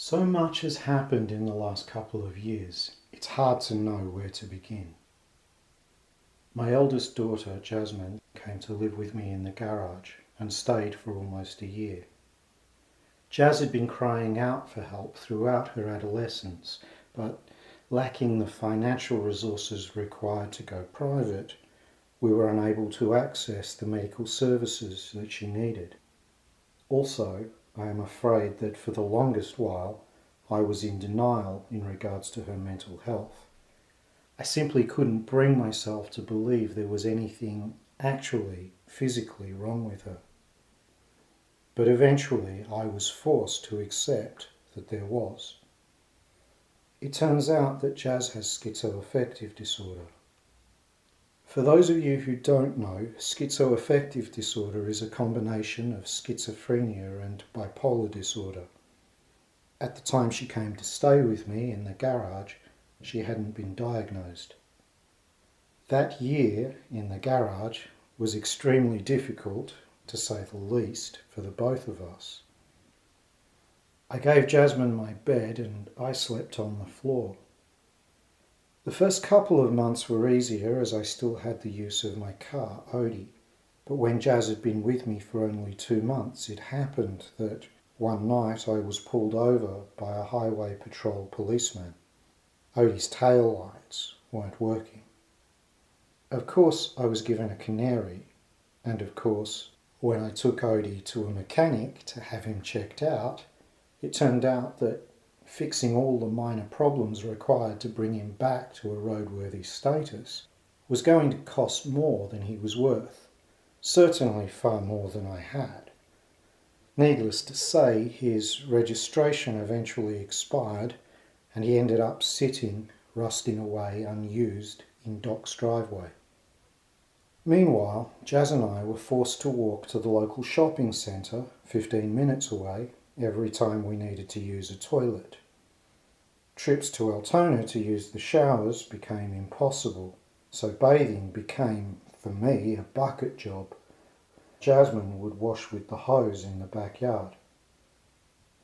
So much has happened in the last couple of years, it's hard to know where to begin. My eldest daughter, Jasmine, came to live with me in the garage and stayed for almost a year. Jazz had been crying out for help throughout her adolescence, but lacking the financial resources required to go private, we were unable to access the medical services that she needed. Also, I am afraid that for the longest while I was in denial in regards to her mental health. I simply couldn't bring myself to believe there was anything actually physically wrong with her. But eventually I was forced to accept that there was. It turns out that Jazz has schizoaffective disorder. For those of you who don't know, schizoaffective disorder is a combination of schizophrenia and bipolar disorder. At the time she came to stay with me in the garage, she hadn't been diagnosed. That year in the garage was extremely difficult, to say the least, for the both of us. I gave Jasmine my bed and I slept on the floor. The first couple of months were easier as I still had the use of my car, Odie. But when Jazz had been with me for only 2 months, it happened that one night I was pulled over by a highway patrol policeman. Odie's tail lights weren't working. Of course, I was given a canary, and of course, when I took Odie to a mechanic to have him checked out, it turned out that fixing all the minor problems required to bring him back to a roadworthy status was going to cost more than he was worth, certainly far more than I had. Needless to say, his registration eventually expired and he ended up sitting, rusting away unused in Doc's driveway. Meanwhile, Jazz and I were forced to walk to the local shopping centre, 15 minutes away, every time we needed to use a toilet. Trips to Altona to use the showers became impossible, so bathing became, for me, a bucket job. Jasmine would wash with the hose in the backyard.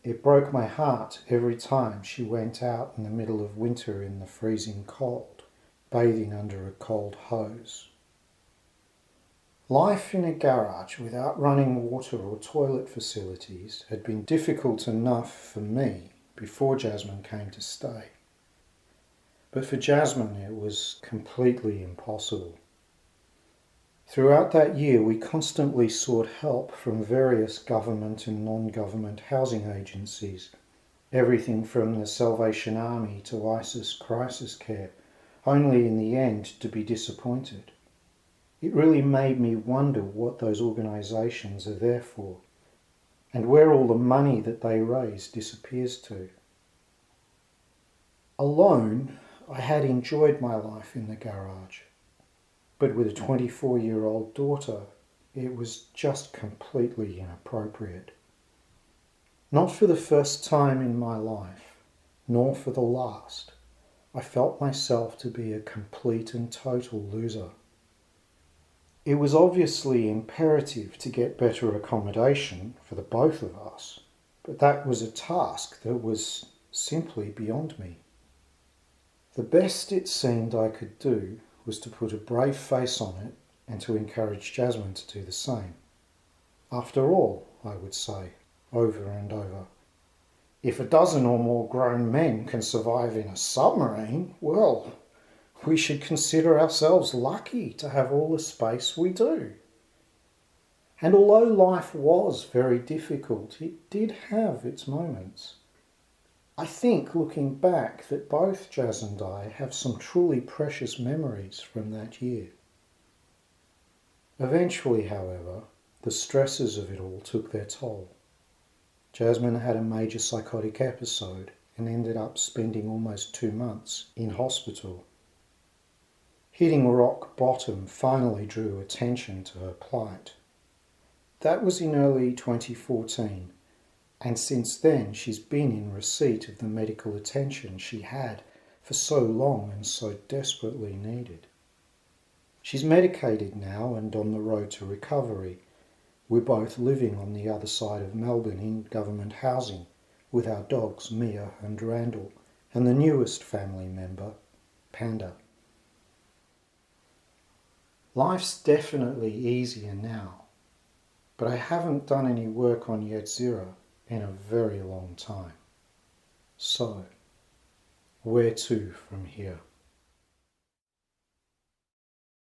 It broke my heart every time she went out in the middle of winter in the freezing cold, bathing under a cold hose. Life in a garage without running water or toilet facilities had been difficult enough for me before Jasmine came to stay. But for Jasmine it was completely impossible. Throughout that year we constantly sought help from various government and non-government housing agencies, everything from the Salvation Army to ISIS crisis care, only in the end to be disappointed. It really made me wonder what those organisations are there for, and where all the money that they raise disappears to. Alone, I had enjoyed my life in the garage, but with a 24-year-old daughter, it was just completely inappropriate. Not for the first time in my life, nor for the last, I felt myself to be a complete and total loser. It was obviously imperative to get better accommodation for the both of us, but that was a task that was simply beyond me. The best it seemed I could do was to put a brave face on it and to encourage Jasmine to do the same. After all, I would say, over and over, if a dozen or more grown men can survive in a submarine, well, we should consider ourselves lucky to have all the space we do. And although life was very difficult, it did have its moments. I think, looking back, that both Jazz and I have some truly precious memories from that year. Eventually, however, the stresses of it all took their toll. Jasmine had a major psychotic episode and ended up spending almost 2 months in hospital. Hitting rock bottom finally drew attention to her plight. That was in early 2014, and since then she's been in receipt of the medical attention she had for so long and so desperately needed. She's medicated now and on the road to recovery. We're both living on the other side of Melbourne in government housing, with our dogs Mia and Randall, and the newest family member, Panda. Life's definitely easier now, but I haven't done any work on Yet Zero in a very long time. So, where to from here?